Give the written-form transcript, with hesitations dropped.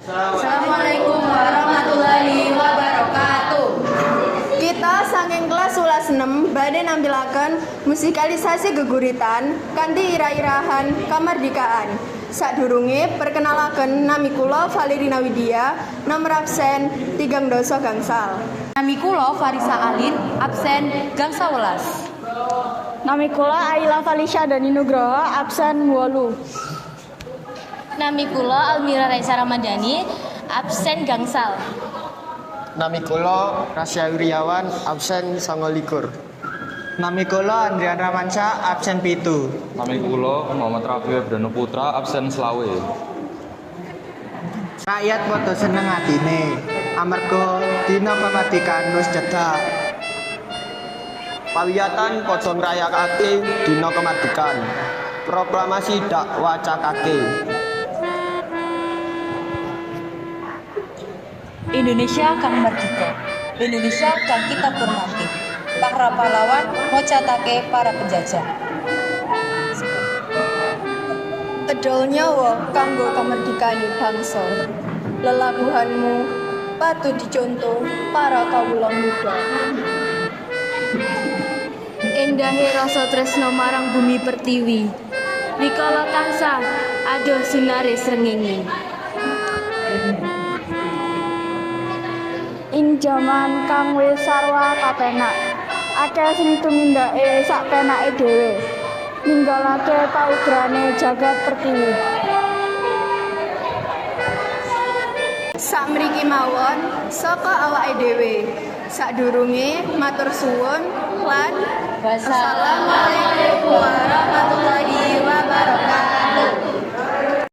Assalamualaikum warahmatullahi wabarakatuh. Kita saking kelas 6 badhe nampilaken musikalisasi geguritan kanthi irah-irahan kamardikaan. Sadurunge perkenalaken nami kula Valerina Widya, nomor absen 3 doso gangsal. Nami kula Farisa Alin, absen gangsal welas. Nami kula Aila Falisha Dani Nugroho, absen 8. Nami kula Almira Raisa Ramadhani, absen gangsal. Nami kula Rasya Wiriawan, absen 29. Nami kula Andrian Ramansyah, absen 7. Nami kula Muhammad Rafi Abdano Putra, absen 20. Rakyat padha seneng atine amarga dina kamardikan wis cedhak. Pawiyatan padha ngrayakake dina kemerdekaan. Proklamasi dak wacakake. Indonesia kang merdeka, Indonesia kang kita hormati. Para pahlawan mocatake para penjajah. Edol nyawa kanggo kamardikane bangsa. Lelabuhanmu patut dicontoh para kawula muda. Endahe rasa tresno marang bumi pertiwi. Rikala tansah adoh sinare srengenge. Ing jaman kang wis sarwa kapenak, akeh sing tumindake sak penake dhewe, ninggalake paudrane jagat pertiwi. Sakmriki mawon saka awake dhewe. Sadurunge matur suwun lan Wassalamualaikum Assalamualaikum warahmatullahi wabarakatuh.